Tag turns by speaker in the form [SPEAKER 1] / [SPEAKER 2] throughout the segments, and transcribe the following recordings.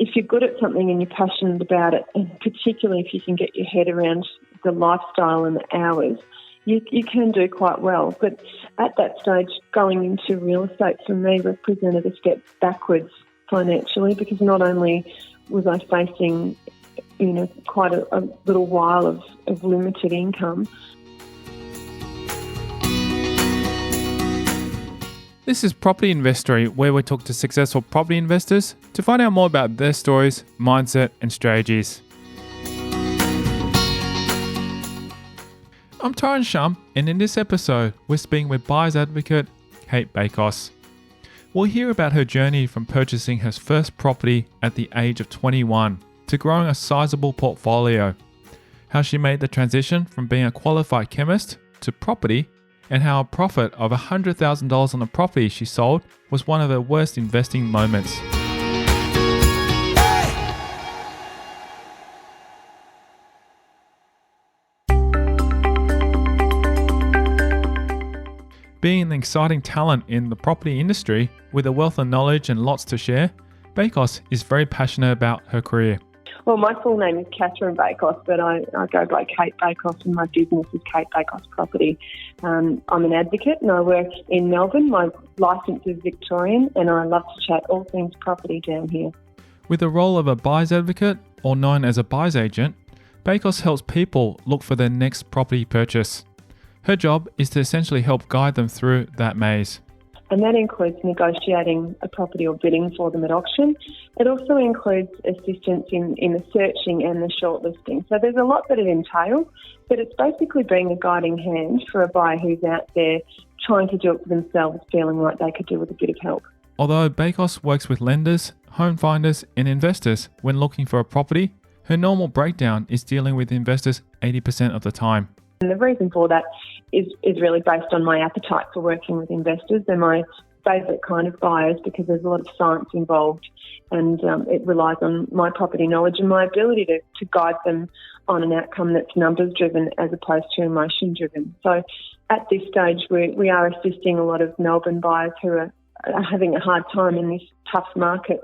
[SPEAKER 1] if you're good at something and you're passionate about it, and particularly if you can get your head around the lifestyle and the hours, you can do quite well. But at that stage, going into real estate for me represented a step backwards financially, because not only was I facing, quite a little while of limited income.
[SPEAKER 2] This is Property Investory, where we talk to successful property investors to find out more about their stories, mindset, and strategies. I'm Tyron Shum, and in this episode, we're speaking with buyer's advocate Cate Bakos. We'll hear about her journey from purchasing her first property at the age of 21 to growing a sizable portfolio, how she made the transition from being a qualified chemist to property, and how a profit of $100,000 on a property she sold was one of her worst investing moments. Being an exciting talent in the property industry with a wealth of knowledge and lots to share, Bakos is very passionate about her career.
[SPEAKER 1] Well, my full name is Cate Bakos, but I go by Cate Bakos, and my business is Cate Bakos Property. I'm an advocate and I work in Melbourne. My licence is Victorian, and I love to chat all things property down here.
[SPEAKER 2] With the role of a buyer's advocate, or known as a buyer's agent, Bakos helps people look for their next property purchase. Her job is to essentially help guide them through that maze.
[SPEAKER 1] And that includes negotiating a property or bidding for them at auction. It also includes assistance in the searching and the shortlisting. So there's a lot that it entails, but it's basically being a guiding hand for a buyer who's out there trying to do it for themselves, feeling like they could do with a bit of help.
[SPEAKER 2] Although Bakos works with lenders, home finders and investors when looking for a property, her normal breakdown is dealing with investors 80% of the time.
[SPEAKER 1] And the reason for that is really based on my appetite for working with investors. They're my favourite kind of buyers because there's a lot of science involved, and it relies on my property knowledge and my ability to guide them on an outcome that's numbers driven as opposed to emotion driven. So at this stage we are assisting a lot of Melbourne buyers who are having a hard time in this tough market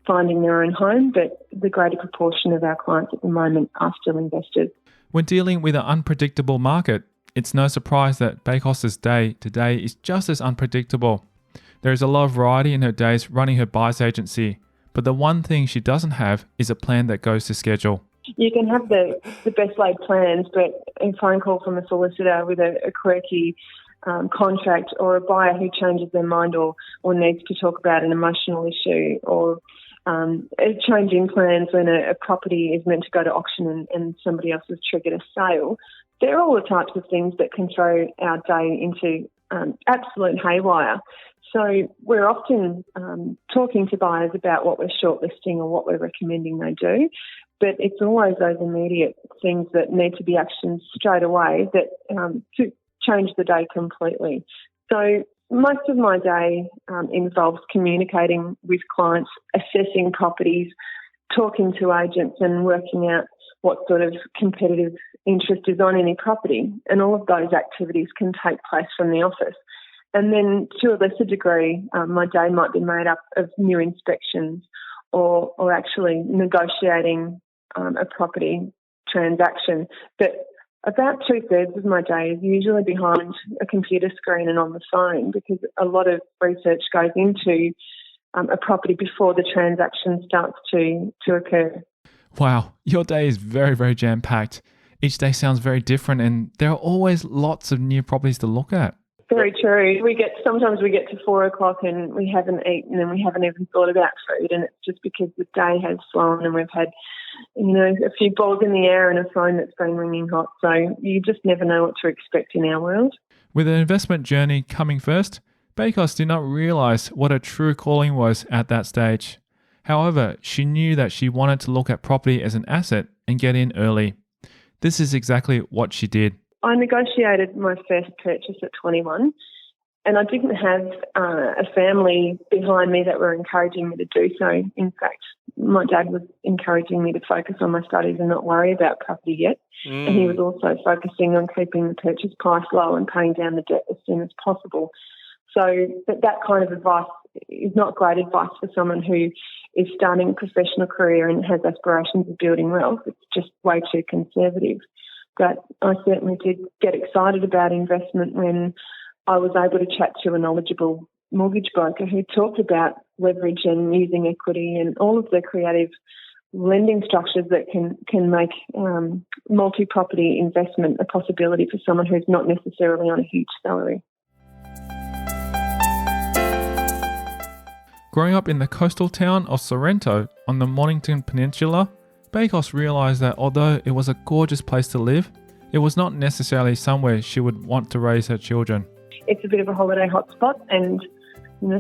[SPEAKER 1] finding their own home, but the greater proportion of our clients at the moment are still investors.
[SPEAKER 2] When dealing with an unpredictable market, it's no surprise that Bakos' day-to-day is just as unpredictable. There is a lot of variety in her days running her buyer's agency, but the one thing she doesn't have is a plan that goes to schedule.
[SPEAKER 1] You can have the best laid plans, but a phone call from a solicitor with a quirky contract, or a buyer who changes their mind or needs to talk about an emotional issue, or a change in plans when a property is meant to go to auction and somebody else has triggered a sale. They're all the types of things that can throw our day into absolute haywire. So we're often talking to buyers about what we're shortlisting or what we're recommending they do, but it's always those immediate things that need to be actioned straight away that to change the day completely. So most of my day involves communicating with clients, assessing properties, talking to agents and working out what sort of competitive interest is on any property. And all of those activities can take place from the office. And then to a lesser degree, my day might be made up of new inspections or actually negotiating a property transaction. But about 2/3 of my day is usually behind a computer screen and on the phone, because a lot of research goes into a property before the transaction starts to occur.
[SPEAKER 2] Wow, your day is very, very jam-packed. Each day sounds very different, and there are always lots of new properties to look at.
[SPEAKER 1] Very true. Sometimes we get to 4 o'clock and we haven't eaten and we haven't even thought about food, and it's just because the day has flown and we've had, a few balls in the air and a phone that's been ringing hot. So you just never know what to expect in our world.
[SPEAKER 2] With her investment journey coming first, Bakos did not realise what her true calling was at that stage. However, she knew that she wanted to look at property as an asset and get in early. This is exactly what she did.
[SPEAKER 1] I negotiated my first purchase at 21, and I didn't have a family behind me that were encouraging me to do so. In fact, my dad was encouraging me to focus on my studies and not worry about property yet. And he was also focusing on keeping the purchase price low and paying down the debt as soon as possible. So that kind of advice is not great advice for someone who is starting a professional career and has aspirations of building wealth. It's just way too conservative. But I certainly did get excited about investment when I was able to chat to a knowledgeable mortgage broker who talked about leverage and using equity and all of the creative lending structures that can make multi-property investment a possibility for someone who's not necessarily on a huge salary.
[SPEAKER 2] Growing up in the coastal town of Sorrento on the Mornington Peninsula, Bakos realised that although it was a gorgeous place to live, it was not necessarily somewhere she would want to raise her children.
[SPEAKER 1] It's a bit of a holiday hotspot, and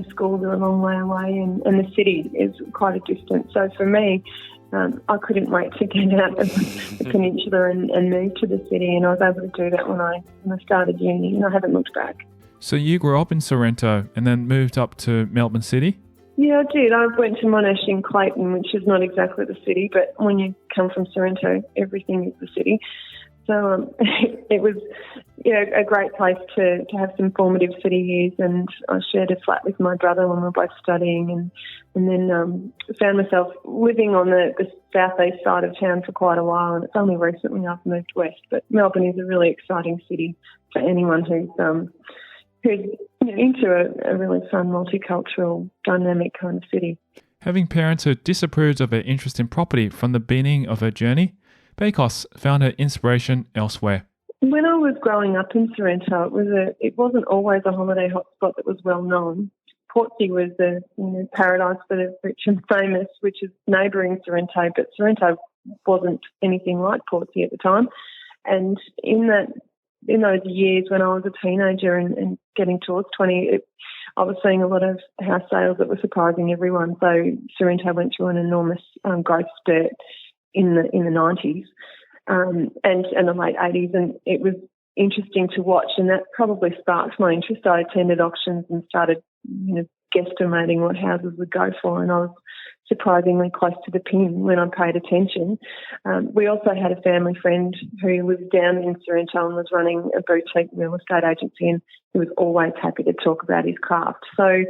[SPEAKER 1] schools are a long way away, and the city is quite a distance. So for me, I couldn't wait to get out of the peninsula and move to the city, and I was able to do that when I started uni, and I haven't looked back.
[SPEAKER 2] So you grew up in Sorrento and then moved up to Melbourne City?
[SPEAKER 1] Yeah, I did. I went to Monash in Clayton, which is not exactly the city, but when you come from Sorrento, everything is the city. So it was, a great place to have some formative city years, and I shared a flat with my brother when we were both studying, and then found myself living on the southeast side of town for quite a while, and it's only recently I've moved west. But Melbourne is a really exciting city for anyone who's into a really fun, multicultural, dynamic kind of city.
[SPEAKER 2] Having parents who disapproved of her interest in property from the beginning of her journey, Bakos found her inspiration elsewhere.
[SPEAKER 1] When I was growing up in Sorrento, it wasn't always a holiday hotspot that was well known. Portsea was the paradise for the rich and famous, which is neighbouring Sorrento, but Sorrento wasn't anything like Portsea at the time. And in those years when I was a teenager and getting towards 20, I was seeing a lot of house sales that were surprising everyone. So Sorrento went through an enormous growth spurt in the 90s and the late 80s, and it was interesting to watch, and that probably sparked my interest. I attended auctions and started guesstimating what houses would go for, and I was surprisingly close to the pin when I paid attention. We also had a family friend who was down in Sorrento and was running a boutique real estate agency, and he was always happy to talk about his craft. So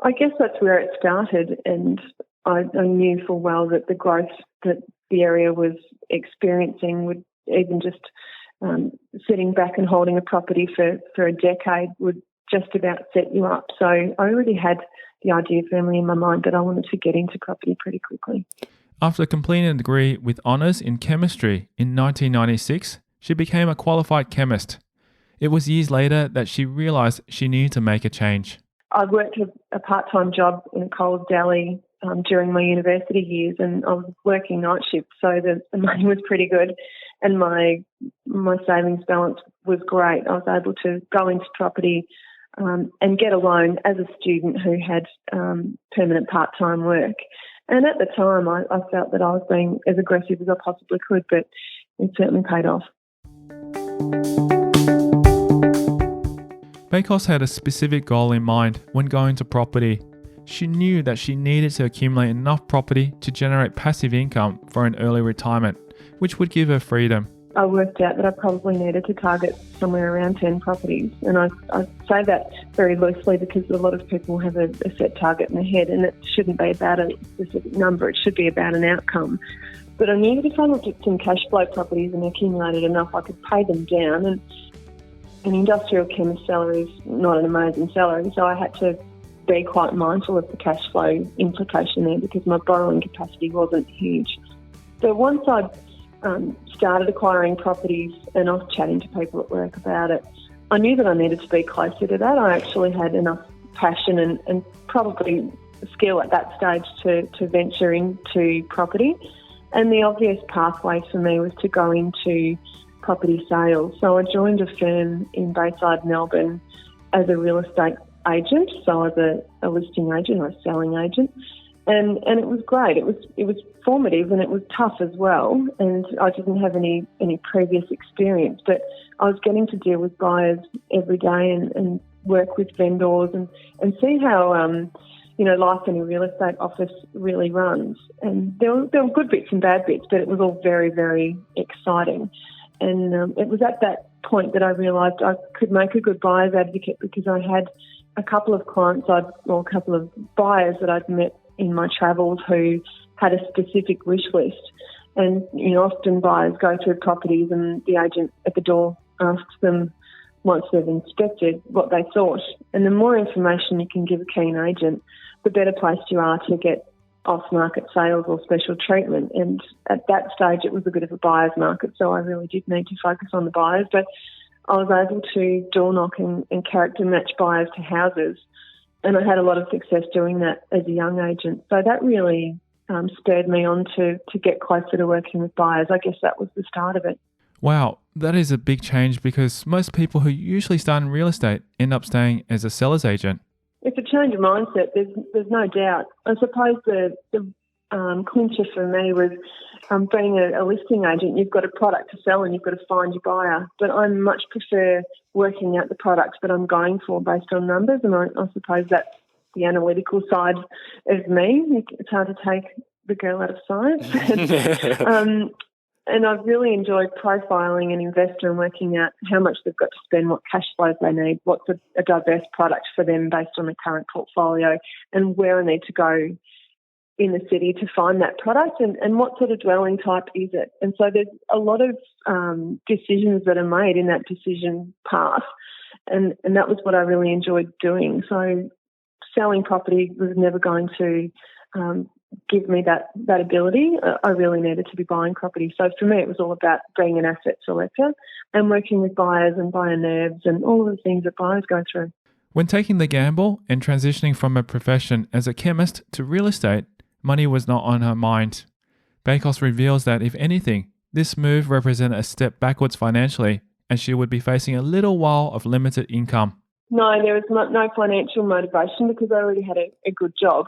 [SPEAKER 1] I guess that's where it started, and I knew full well that the growth that the area was experiencing would, even just sitting back and holding a property for a decade, would just about set you up. So I already had the idea firmly in my mind that I wanted to get into property pretty quickly.
[SPEAKER 2] After completing a degree with honours in chemistry in 1996, she became a qualified chemist. It was years later that she realised she needed to make a change.
[SPEAKER 1] I worked a part-time job in a Coles deli during my university years, and I was working night shift, so the money was pretty good, and my savings balance was great. I was able to go into property and get a loan as a student who had permanent part-time work. And at the time, I felt that I was being as aggressive as I possibly could, but it certainly paid off.
[SPEAKER 2] Bakos had a specific goal in mind when going to property. She knew that she needed to accumulate enough property to generate passive income for an early retirement, which would give her freedom.
[SPEAKER 1] I worked out that I probably needed to target somewhere around 10 properties. And I say that very loosely because a lot of people have a set target in their head, and it shouldn't be about a specific number. It should be about an outcome. But I knew that if I looked at some cash flow properties and accumulated enough, I could pay them down. And an industrial chemist salary is not an amazing salary, so I had to be quite mindful of the cash flow implication there because my borrowing capacity wasn't huge. So once I started acquiring properties and I was chatting to people at work about it, I knew that I needed to be closer to that. I actually had enough passion and probably skill at that stage to venture into property. And the obvious pathway for me was to go into property sales. So I joined a firm in Bayside, Melbourne as a real estate agent, so as a listing agent or a selling agent. And it was great. It was formative and it was tough as well. And I didn't have any previous experience, but I was getting to deal with buyers every day and work with vendors and see how life in a real estate office really runs. And there were good bits and bad bits, but it was all very, very exciting. And it was at that point that I realised I could make a good buyer's advocate because I had a couple of clients or a couple of buyers that I'd met in my travels who had a specific wish list. And, often buyers go through properties and the agent at the door asks them, once they've inspected, what they thought. And the more information you can give a keen agent, the better placed you are to get off-market sales or special treatment. And at that stage, it was a bit of a buyer's market, so I really did need to focus on the buyers. But I was able to door knock and character match buyers to houses, and I had a lot of success doing that as a young agent. So that really spurred me on to get closer to working with buyers. I guess that was the start of it.
[SPEAKER 2] Wow, that is a big change because most people who usually start in real estate end up staying as a seller's agent.
[SPEAKER 1] It's a change of mindset. There's no doubt. I suppose the clincher for me was being a listing agent. You've got a product to sell and you've got to find your buyer. But I much prefer working out the products that I'm going for based on numbers, and I suppose that's the analytical side of me. It's hard to take the girl out of science. And I've really enjoyed profiling an investor and working out how much they've got to spend, what cash flows they need, what's a diverse product for them based on the current portfolio, and where I need to go in the city to find that product, and what sort of dwelling type is it. And so there's a lot of decisions that are made in that decision path, and that was what I really enjoyed doing. So selling property was never going to give me that ability. I really needed to be buying property. So for me, it was all about being an asset selector and working with buyers and buyer nerves and all of the things that buyers go through.
[SPEAKER 2] When taking the gamble and transitioning from a profession as a chemist to real estate, money was not on her mind. Bakos reveals that, if anything, this move represented a step backwards financially, and she would be facing a little while of limited income.
[SPEAKER 1] No, there was no financial motivation because I already had a good job.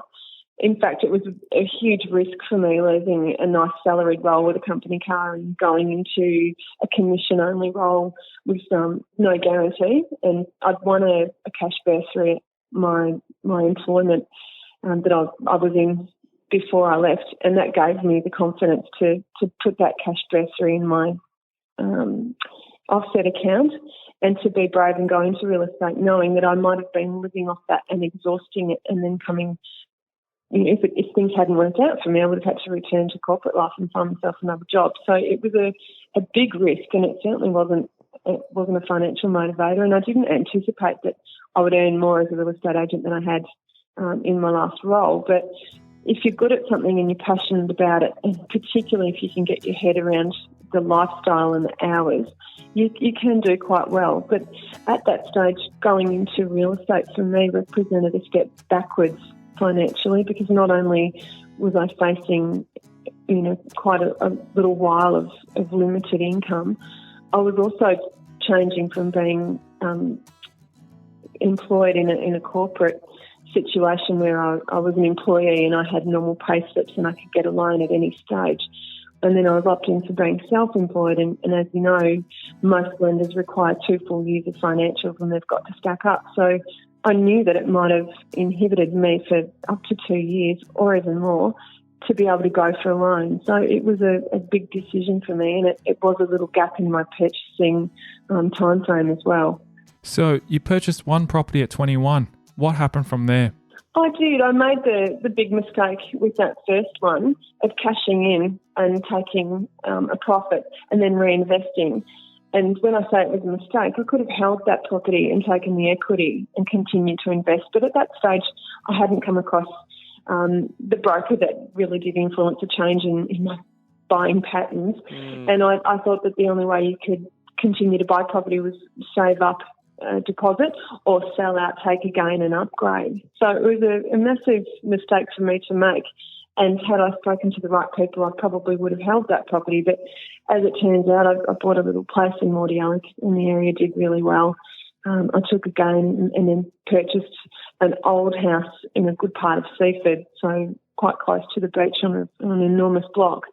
[SPEAKER 1] In fact, it was a huge risk for me leaving a nice salaried role with a company car and going into a commission-only role with no guarantee. And I'd won a cash bursary at my employment that I was in before I left, and that gave me the confidence to put that cash bursary in my offset account and to be brave and go into real estate, knowing that I might have been living off that and exhausting it, and then coming. If things hadn't worked out for me, I would have had to return to corporate life and find myself another job. So it was a big risk, and it certainly wasn't a financial motivator. And I didn't anticipate that I would earn more as a real estate agent than I had in my last role. But if you're good at something and you're passionate about it, and particularly if you can get your head around the lifestyle and the hours, you can do quite well. But at that stage, going into real estate for me represented a step backwards financially, because not only was I facing, quite a little while of limited income, I was also changing from being employed in a corporate situation where I was an employee and I had normal pay slips and I could get a loan at any stage. And then I was opting for being self-employed, and as you know, most lenders require 2 full years of financials and they've got to stack up. So I knew that it might have inhibited me for up to 2 years or even more to be able to go for a loan. So it was a big decision for me, and it was a little gap in my purchasing time frame as well.
[SPEAKER 2] So you purchased one property at 21. What happened from there?
[SPEAKER 1] I did. I made the big mistake with that first one of cashing in and taking a profit and then reinvesting. And when I say it was a mistake, I could have held that property and taken the equity and continued to invest. But at that stage, I hadn't come across the broker that really did influence a change in my buying patterns. And I thought that the only way you could continue to buy property was save up a deposit or sell out, take a gain and upgrade. So it was a massive mistake for me to make. And had I spoken to the right people, I probably would have held that property. But as it turns out, I bought a little place in Mordialloc in the area, did really well. I took a gain and then purchased an old house in a good part of Seaford, so quite close to the beach on an enormous block.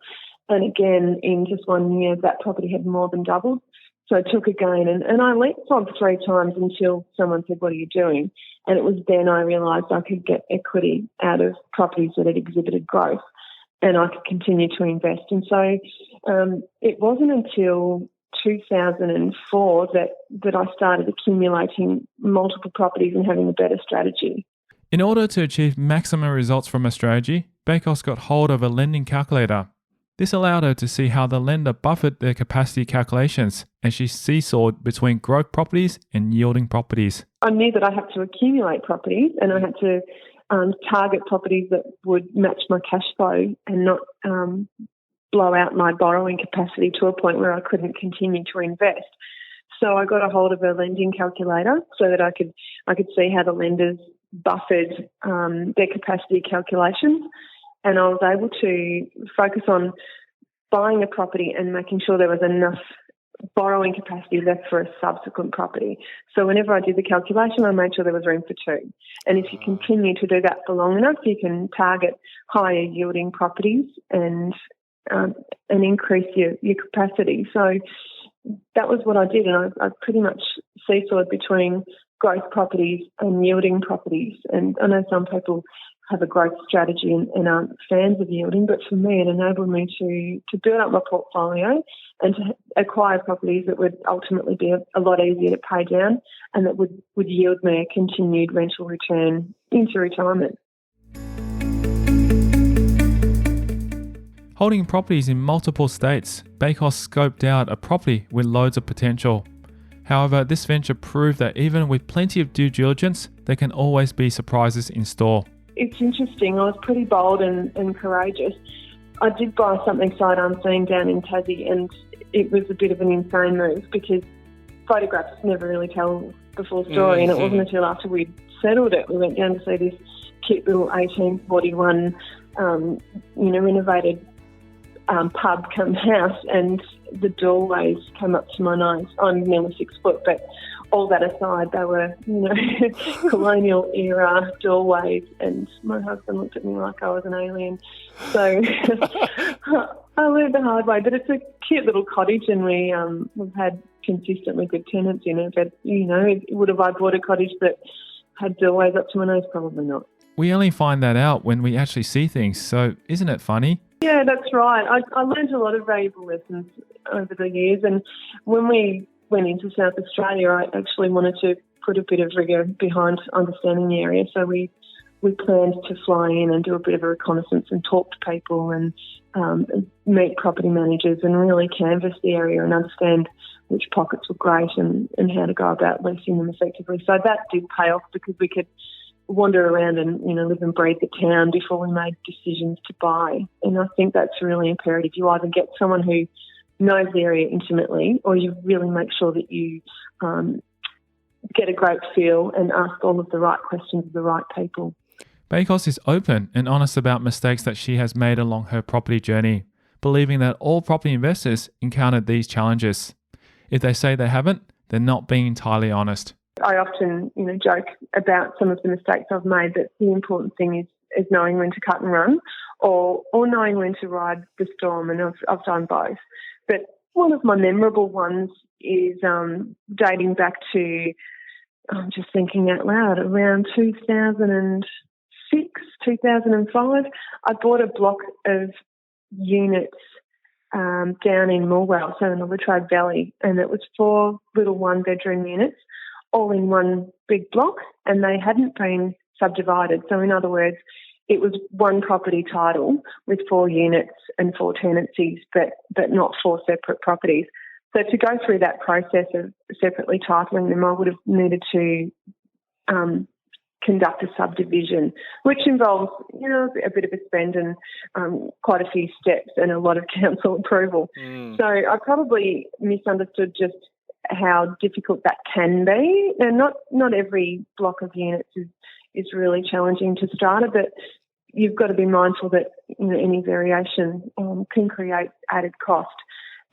[SPEAKER 1] And again, in just 1 year, that property had more than doubled. So I took a gain and I leapfrogged 3 times until someone said, "What are you doing?" And it was then I realised I could get equity out of properties that had exhibited growth and I could continue to invest. And so it wasn't until 2004 that I started accumulating multiple properties and having a better strategy.
[SPEAKER 2] In order to achieve maximum results from a strategy, Bakos got hold of a lending calculator. This allowed her to see how the lender buffered their capacity calculations, and she seesawed between growth properties and yielding properties.
[SPEAKER 1] I knew that I had to accumulate properties and I had to target properties that would match my cash flow and not blow out my borrowing capacity to a point where I couldn't continue to invest. So I got a hold of a lending calculator so that I could see how the lenders buffered their capacity calculations, and I was able to focus on buying a property and making sure there was enough borrowing capacity left for a subsequent property. So whenever I did the calculation, I made sure there was room for two. And if you continue to do that for long enough, you can target higher yielding properties and increase your capacity. So that was what I did, and I pretty much seesawed between growth properties and yielding properties. And I know some people have a growth strategy and aren't fans of yielding, but for me it enabled me to build up my portfolio and to acquire properties that would ultimately be a lot easier to pay down and that would yield me a continued rental return into retirement.
[SPEAKER 2] Holding properties in multiple states, Bakos scoped out a property with loads of potential. However, this venture proved that even with plenty of due diligence, there can always be surprises in store.
[SPEAKER 1] It's interesting. I was pretty bold and courageous. I did buy something sight unseen down in Tassie, and it was a bit of an insane move because photographs never really tell the full story, and it wasn't until after we'd settled it, we went down to see this cute little 1841, renovated pub come house, and the doorways came up to my nose. I'm nearly 6 foot, but all that aside, they were, colonial era doorways, and my husband looked at me like I was an alien. So I learned the hard way, but it's a cute little cottage, and we've had consistently good tenants in it. But, would have I bought a cottage that had doorways up to my nose? Probably not.
[SPEAKER 2] We only find that out when we actually see things, so isn't it funny?
[SPEAKER 1] Yeah, that's right. I learned a lot of valuable lessons over the years, and when we went into South Australia, I actually wanted to put a bit of rigour behind understanding the area, so we planned to fly in and do a bit of a reconnaissance and talk to people and meet property managers and really canvass the area and understand which pockets were great and how to go about leasing them effectively. So that did pay off because we could wander around and, live and breathe the town before we made decisions to buy. And I think that's really imperative. You either get someone who knows the area intimately, or you really make sure that you get a great feel and ask all of the right questions of the right people.
[SPEAKER 2] Bakos is open and honest about mistakes that she has made along her property journey, believing that all property investors encountered these challenges. If they say they haven't, they're not being entirely honest.
[SPEAKER 1] I often, joke about some of the mistakes I've made, but the important thing is knowing when to cut and run or knowing when to ride the storm, and I've done both. But one of my memorable ones is dating back to, I'm just thinking out loud, around 2006, 2005. I bought a block of units down in Morwell, so in the Latrobe Valley, and it was 4 little one-bedroom units, all in one big block, and they hadn't been subdivided. So in other words, it was one property title with 4 units and 4 tenancies, but not 4 separate properties. So to go through that process of separately titling them, I would have needed to conduct a subdivision, which involves, a bit of a spend and quite a few steps and a lot of council approval. So I probably misunderstood just how difficult that can be. And not every block of units is really challenging to strata, but you've got to be mindful that any variation can create added cost.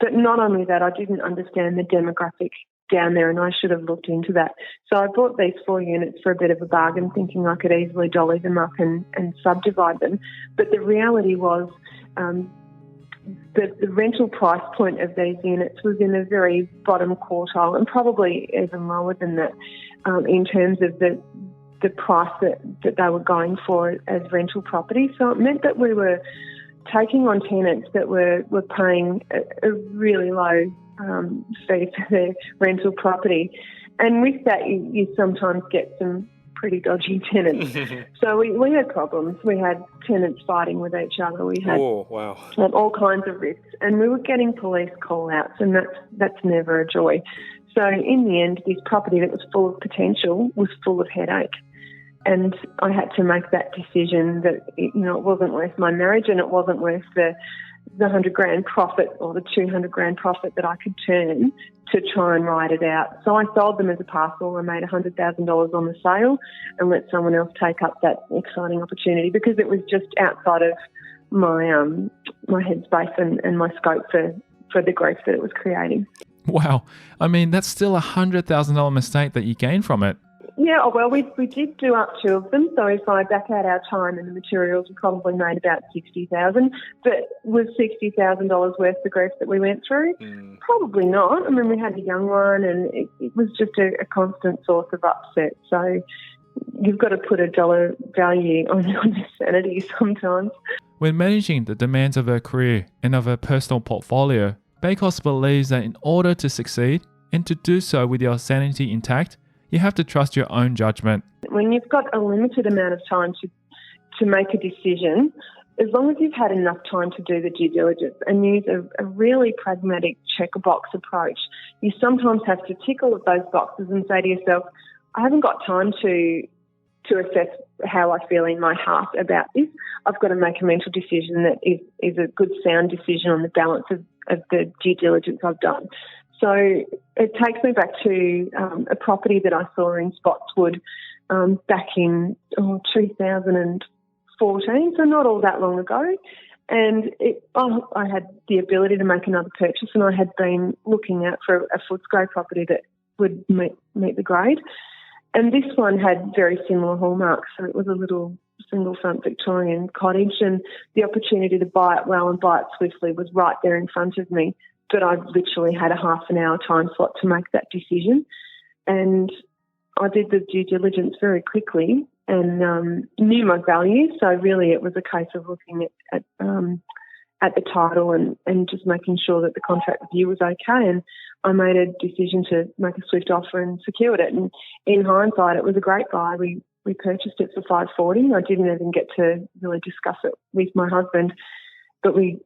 [SPEAKER 1] But not only that, I didn't understand the demographic down there, and I should have looked into that. So I bought these 4 units for a bit of a bargain, thinking I could easily dolly them up and subdivide them. But the reality was the rental price point of these units was in the very bottom quartile, and probably even lower than that in terms of the price that they were going for as rental property. So it meant that we were taking on tenants that were paying a really low fee for their rental property. And with that, you sometimes get some pretty dodgy tenants. So we had problems. We had tenants fighting with each other. We had, had all kinds of risks, and we were getting police call-outs, and that's never a joy. So in the end, this property that was full of potential was full of headache. And I had to make that decision that, it wasn't worth my marriage, and it wasn't worth the $100,000 profit or the $200,000 profit that I could turn to try and ride it out. So I sold them as a parcel. I made $100,000 on the sale and let someone else take up that exciting opportunity, because it was just outside of my headspace and my scope for the growth that it was creating.
[SPEAKER 2] Wow. I mean, that's still $100,000 mistake that you gained from it.
[SPEAKER 1] Yeah, well, we did do up two of them. So if I back out our time and the materials, we probably made about $60,000. But was $60,000 worth the grief that we went through? Probably not. I mean, we had a young one, and it was just a constant source of upset. So you've got to put a dollar value on your sanity sometimes.
[SPEAKER 2] When managing the demands of her career and of her personal portfolio, Bakos believes that in order to succeed and to do so with your sanity intact, you have to trust your own judgment. When
[SPEAKER 1] you've got a limited amount of time to make a decision, as long as you've had enough time to do the due diligence and use a really pragmatic check-a-box approach, you sometimes have to tick all of those boxes and say to yourself, I haven't got time to assess how I feel in my heart about this. I've got to make a mental decision that is a good, sound decision on the balance of the due diligence I've done. So it takes me back to a property that I saw in Spotswood back in 2014, so not all that long ago. And I had the ability to make another purchase, and I had been looking out for a Footscray property that would meet the grade. And this one had very similar hallmarks. So it was a little single front Victorian cottage, and the opportunity to buy it well and buy it swiftly was right there in front of me. But I literally had a half an hour time slot to make that decision. And I did the due diligence very quickly and knew my value. So really it was a case of looking at the title and just making sure that the contract review was okay. And I made a decision to make a swift offer and secured it. And in hindsight, it was a great buy. We purchased it for $540. I didn't even get to really discuss it with my husband, but we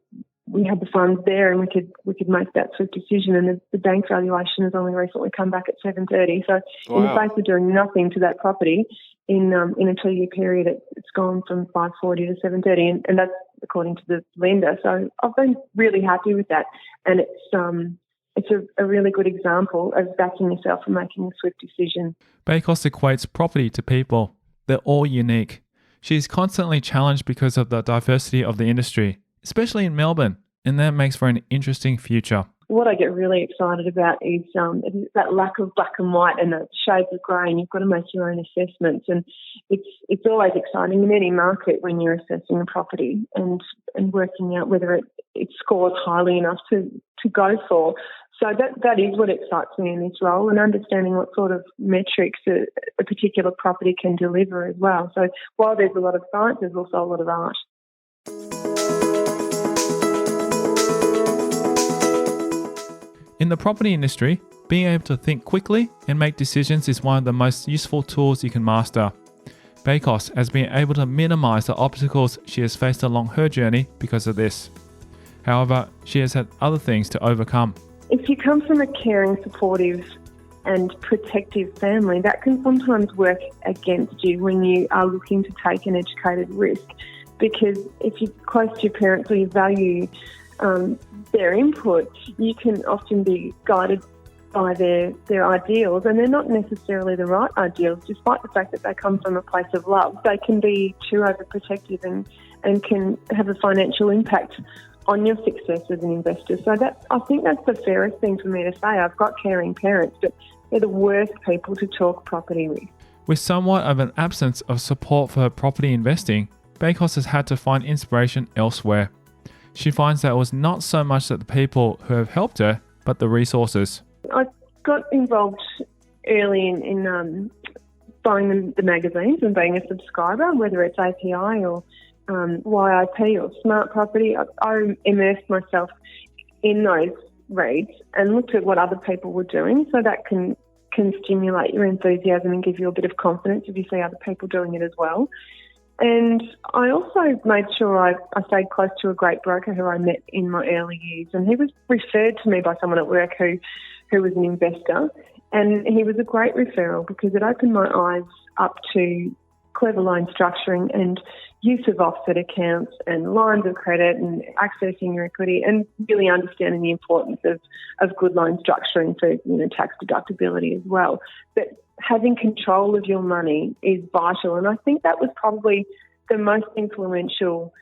[SPEAKER 1] had the funds there and we could make that swift decision. And the bank valuation has only recently come back at $730. So in the face of doing nothing to that property in a 2-year period, it's gone from $540 to $730, and that's according to the lender. So I've been really happy with that, and it's a really good example of backing yourself and making a swift decision.
[SPEAKER 2] Bakos equates property to people. They're all unique. She's constantly challenged because of the diversity of the industry, especially in Melbourne, and that makes for an interesting future.
[SPEAKER 1] What I get really excited about is that lack of black and white and the shades of grey, and you've got to make your own assessments. And it's always exciting in any market when you're assessing a property and working out whether it scores highly enough to go for. So that is what excites me in this role, and understanding what sort of metrics a particular property can deliver as well. So while there's a lot of science, there's also a lot of art.
[SPEAKER 2] In the property industry, being able to think quickly and make decisions is one of the most useful tools you can master. Bakos has been able to minimize the obstacles she has faced along her journey because of this. However, she has had other things to overcome.
[SPEAKER 1] If you come from a caring, supportive and protective family, that can sometimes work against you when you are looking to take an educated risk. Because if you're close to your parents or you value their input, you can often be guided by their ideals, and they're not necessarily the right ideals, despite the fact that they come from a place of love. They can be too overprotective and can have a financial impact on your success as an investor. So I think that's the fairest thing for me to say. I've got caring parents, but they're the worst people to talk property with.
[SPEAKER 2] With somewhat of an absence of support for her property investing, Bakos has had to find inspiration elsewhere. She finds that it was not so much that the people who have helped her, but the resources. I
[SPEAKER 1] got involved early in buying the magazines and being a subscriber, whether it's API or YIP or Smart Property. I immersed myself in those reads and looked at what other people were doing, so that can stimulate your enthusiasm and give you a bit of confidence if you see other people doing it as well. And I also made sure I stayed close to a great broker who I met in my early years, and he was referred to me by someone at work who was an investor, and he was a great referral because it opened my eyes up to clever loan structuring and use of offset accounts and lines of credit and accessing your equity, and really understanding the importance of good loan structuring for tax deductibility as well. But having control of your money is vital, and I think that was probably the most influential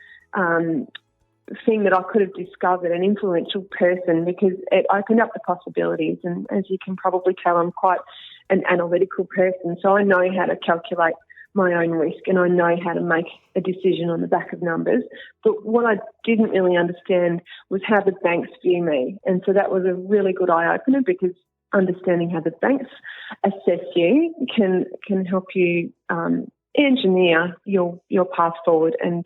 [SPEAKER 1] thing that I could have discovered, an influential person, because it opened up the possibilities. And as you can probably tell, I'm quite an analytical person, so I know how to calculate my own risk and I know how to make a decision on the back of numbers. But what I didn't really understand was how the banks view me. And so that was a really good eye-opener, because understanding how the banks assess you can help you engineer your path forward and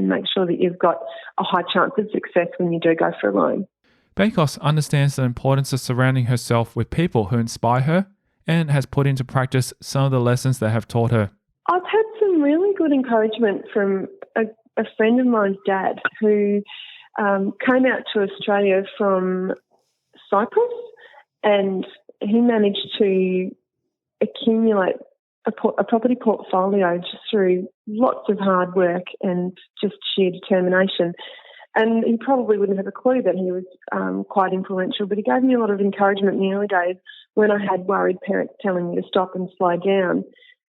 [SPEAKER 1] make sure that you've got a high chance of success when you do go for a loan.
[SPEAKER 2] Bakos understands the importance of surrounding herself with people who inspire her and has put into practice some of the lessons they have taught her.
[SPEAKER 1] I've had some really good encouragement from a friend of mine's dad who came out to Australia from Cyprus, and he managed to accumulate a property portfolio just through lots of hard work and just sheer determination. And he probably wouldn't have a clue that he was quite influential, but he gave me a lot of encouragement in the early days when I had worried parents telling me to stop and slow down.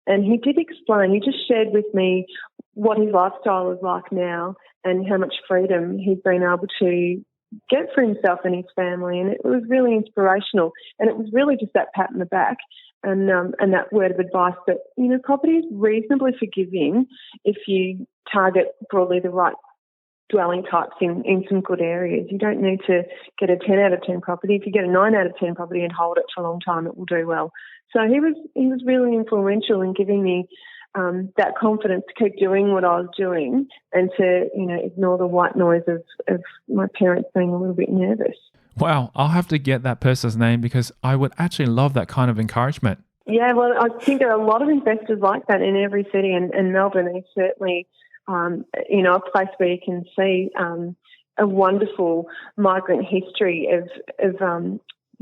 [SPEAKER 1] And he did explain, he just shared with me what his lifestyle is like now and how much freedom he's been able to get for himself and his family. And it was really inspirational. And it was really just that pat on the back and that word of advice that, property is reasonably forgiving if you target broadly the right dwelling types in some good areas. You don't need to get a 10 out of 10 property. If you get a 9 out of 10 property and hold it for a long time, it will do well. So he was really influential in giving me that confidence to keep doing what I was doing and to ignore the white noise of my parents being a little bit nervous.
[SPEAKER 2] Wow, I'll have to get that person's name because I would actually love that kind of encouragement.
[SPEAKER 1] Yeah, well, I think there are a lot of investors like that in every city, and Melbourne is certainly a place where you can see a wonderful migrant history of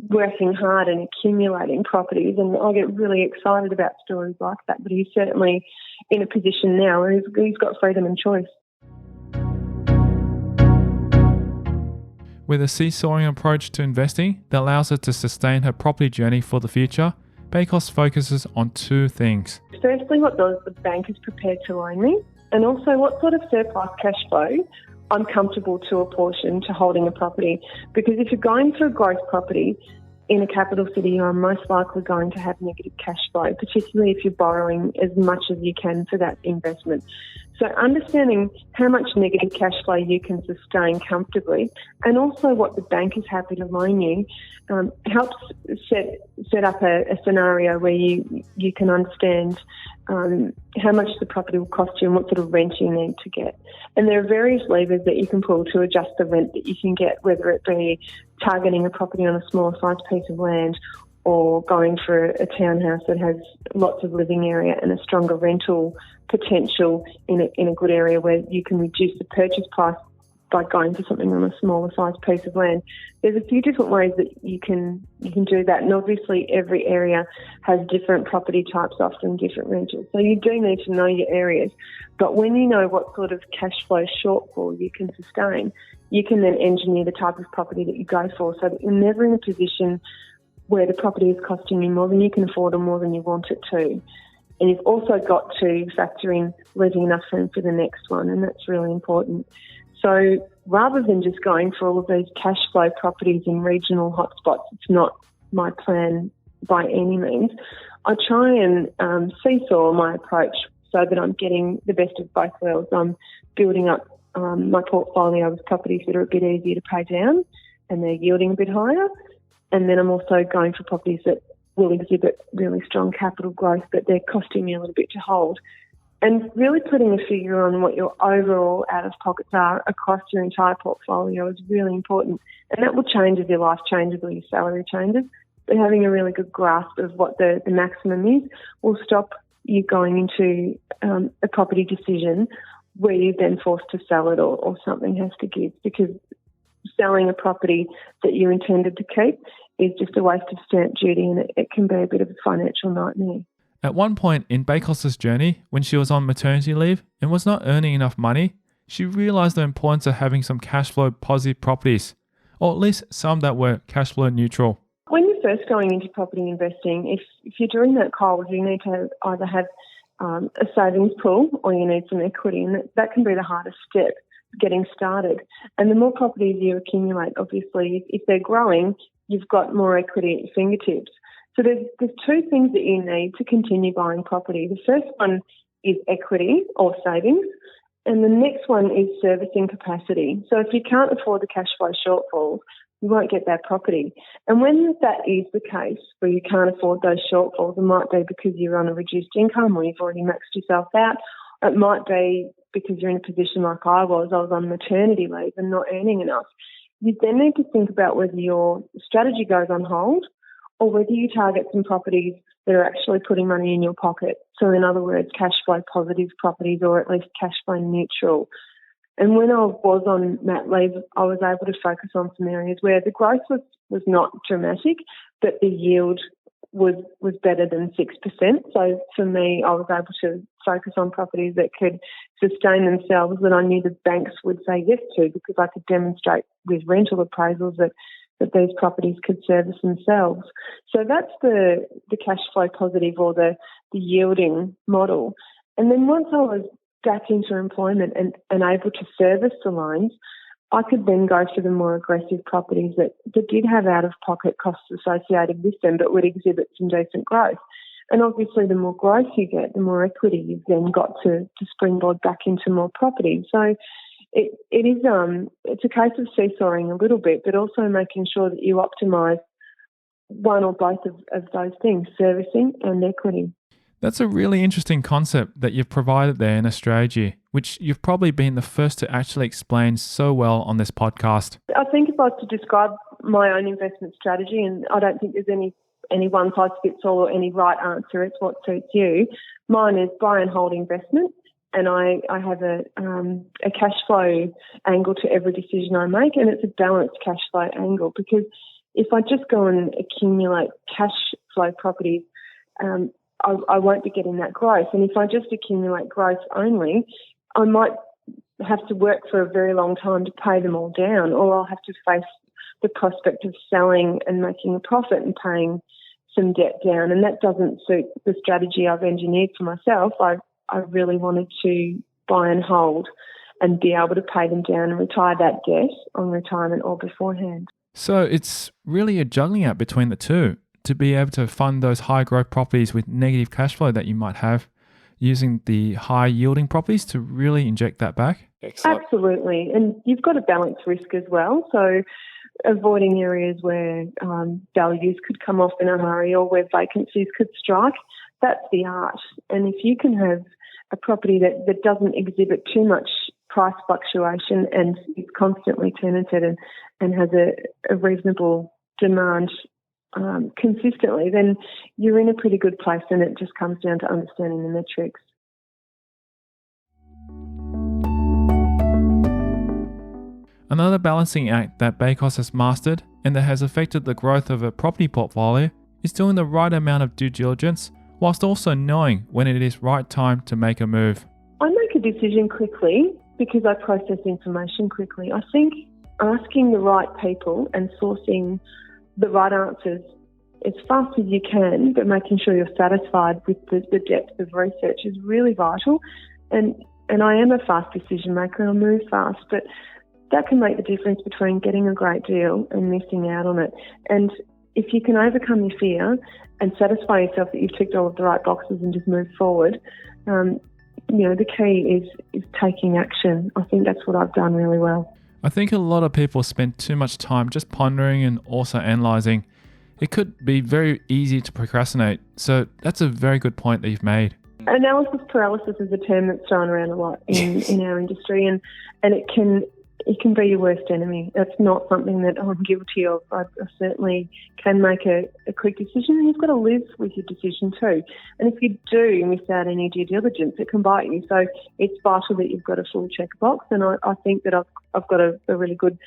[SPEAKER 1] working hard and accumulating properties. And I get really excited about stories like that. But he's certainly in a position now where he's got freedom and choice.
[SPEAKER 2] With a seesawing approach to investing that allows her to sustain her property journey for the future, Bakos focuses on two things. Firstly,
[SPEAKER 1] what the bank is prepared to loan me, and also what sort of surplus cash flow I'm comfortable to apportion to holding a property. Because if you're going for a growth property in a capital city, you're most likely going to have negative cash flow, particularly if you're borrowing as much as you can for that investment. So understanding how much negative cash flow you can sustain comfortably, and also what the bank is happy to loan you, helps set up a scenario where you can understand how much the property will cost you and what sort of rent you need to get. And there are various levers that you can pull to adjust the rent that you can get, whether it be targeting a property on a smaller sized piece of land or going for a townhouse that has lots of living area and a stronger rental potential in a good area where you can reduce the purchase price by going for something on a smaller sized piece of land. There's a few different ways that you can do that, and obviously every area has different property types, offering different rentals. So you do need to know your areas, but when you know what sort of cash flow shortfall you can sustain, you can then engineer the type of property that you go for so that you're never in a position where the property is costing you more than you can afford or more than you want it to. And you've also got to factor in leaving enough room for the next one, and that's really important. So rather than just going for all of these cash flow properties in regional hotspots, it's not my plan by any means. I try and seesaw my approach so that I'm getting the best of both worlds. I'm building up my portfolio with properties that are a bit easier to pay down and they're yielding a bit higher. And then I'm also going for properties that will exhibit really strong capital growth, but they're costing me a little bit to hold. And really putting a figure on what your overall out-of-pockets are across your entire portfolio is really important. And that will change as your life changes or your salary changes. But having a really good grasp of what the maximum is will stop you going into a property decision where you're then forced to sell it or something has to give, because selling a property that you intended to keep is just a waste of stamp duty, and it can be a bit of a financial nightmare.
[SPEAKER 2] At one point in Bakos' journey, when she was on maternity leave and was not earning enough money, she realised the importance of having some cash flow positive properties, or at least some that were cash flow neutral.
[SPEAKER 1] When you're first going into property investing, if you're doing that cold, you need to either have a savings pool or you need some equity, and that can be the hardest step, getting started. And the more properties you accumulate, obviously, if they're growing, you've got more equity at your fingertips. So there's two things that you need to continue buying property. The first one is equity or savings, and the next one is servicing capacity. So if you can't afford the cash flow shortfalls, you won't get that property. And when that is the case, where you can't afford those shortfalls, it might be because you're on a reduced income or you've already maxed yourself out. It might be because you're in a position like I was on maternity leave and not earning enough. You then need to think about whether your strategy goes on hold or whether you target some properties that are actually putting money in your pocket. So in other words, cash flow positive properties, or at least cash flow neutral. And when I was on mat leave, I was able to focus on some areas where the growth was not dramatic, but the yield was better than 6%. So for me, I was able to focus on properties that could sustain themselves, that I knew the banks would say yes to, because I could demonstrate with rental appraisals that these properties could service themselves. So that's the cash flow positive or the yielding model. And then once I was back into employment and able to service the loans, I could then go for the more aggressive properties that did have out-of-pocket costs associated with them but would exhibit some decent growth. And obviously the more growth you get, the more equity you've then got to springboard back into more property. So it's a case of seesawing a little bit, but also making sure that you optimise one or both of those things, servicing and equity.
[SPEAKER 2] That's a really interesting concept that you've provided there in a strategy, which you've probably been the first to actually explain so well on this podcast.
[SPEAKER 1] I think if I was to describe my own investment strategy, and I don't think there's any one size fits all or any right answer, it's what suits you. Mine is buy and hold investment, and I have a cash flow angle to every decision I make, and it's a balanced cash flow angle, because if I just go and accumulate cash flow properties, I won't be getting that growth. And if I just accumulate growth only, I might have to work for a very long time to pay them all down, or I'll have to face the prospect of selling and making a profit and paying some debt down. And that doesn't suit the strategy I've engineered for myself. I really wanted to buy and hold and be able to pay them down and retire that debt on retirement or beforehand.
[SPEAKER 2] So it's really a juggling act between the two, to be able to fund those high growth properties with negative cash flow that you might have, using the high yielding properties to really inject that back?
[SPEAKER 1] Excellent. Absolutely. And you've got to balance risk as well. So avoiding areas where values could come off in a hurry or where vacancies could strike, that's the art. And if you can have a property that doesn't exhibit too much price fluctuation and is constantly tenanted and has a reasonable demand consistently, then you're in a pretty good place, and it just comes down to understanding the metrics.
[SPEAKER 2] Another balancing act that Bakos has mastered and that has affected the growth of a property portfolio is doing the right amount of due diligence whilst also knowing when it is right time to make a move.
[SPEAKER 1] I make a decision quickly because I process information quickly. I think asking the right people and sourcing the right answers as fast as you can, but making sure you're satisfied with the depth of research is really vital. And I am a fast decision maker, I move fast, but that can make the difference between getting a great deal and missing out on it. And if you can overcome your fear and satisfy yourself that you've ticked all of the right boxes and just move forward, the key is taking action. I think that's what I've done really well.
[SPEAKER 2] I think a lot of people spend too much time just pondering and also analysing. It could be very easy to procrastinate, so that's a very good point that you've made.
[SPEAKER 1] Analysis paralysis is a term that's thrown around a lot in our industry, and it can be your worst enemy. That's not something that I'm guilty of. I certainly can make a quick decision, and you've got to live with your decision too. And if you do miss out any due diligence, it can bite you. So it's vital that you've got a full checkbox, and I think that I've got a really good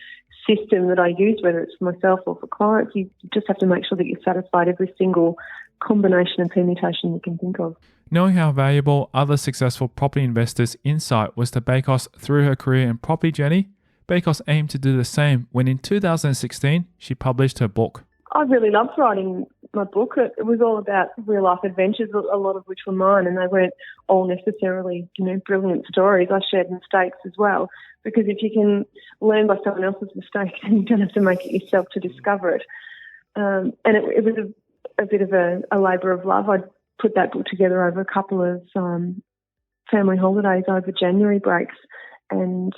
[SPEAKER 1] system that I use, whether it's for myself or for clients. You just have to make sure that you're satisfied every single combination and permutation you can think of.
[SPEAKER 2] Knowing how valuable other successful property investors' insight was to Bakos through her career and property journey, Bakos aimed to do the same when in 2016 she published her book.
[SPEAKER 1] I really loved writing my book. It was all about real life adventures, a lot of which were mine, and they weren't all necessarily, brilliant stories. I shared mistakes as well, because if you can learn by someone else's mistake, then you don't have to make it yourself to discover it. And it was a bit of a labour of love. I put that book together over a couple of family holidays over January breaks, and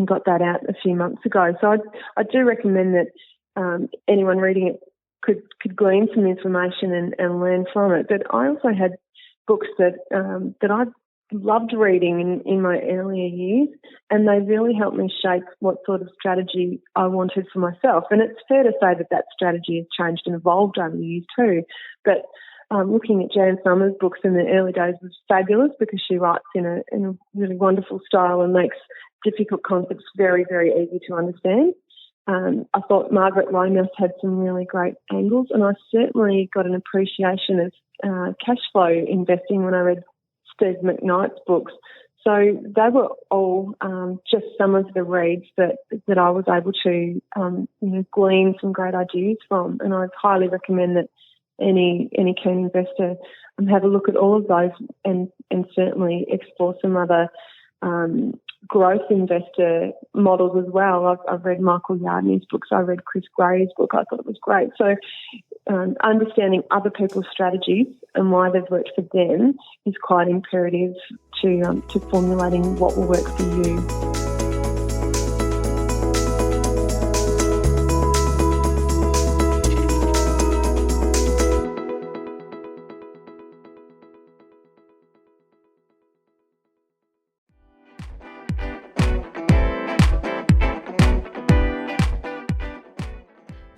[SPEAKER 1] got that out a few months ago. So I do recommend that anyone reading it could glean some information and learn from it. But I also had books that I loved reading in my earlier years, and they really helped me shape what sort of strategy I wanted for myself. And it's fair to say that strategy has changed and evolved over the years too. But looking at Jan Summers' books in the early days was fabulous, because she writes in a really wonderful style and makes difficult concepts very, very easy to understand. I thought Margaret Lomas had some really great angles, and I certainly got an appreciation of cash flow investing when I read Steve McKnight's books. So they were all just some of the reads that I was able to glean some great ideas from, and I highly recommend that any keen investor have a look at all of those and certainly explore some other growth investor models as well. I've read Michael Yardney's books. I read Chris Gray's book. I thought it was great. So understanding other people's strategies and why they've worked for them is quite imperative to formulating what will work for you.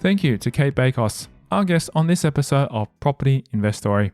[SPEAKER 2] Thank you to Cate Bakos, our guest on this episode of Property Investory.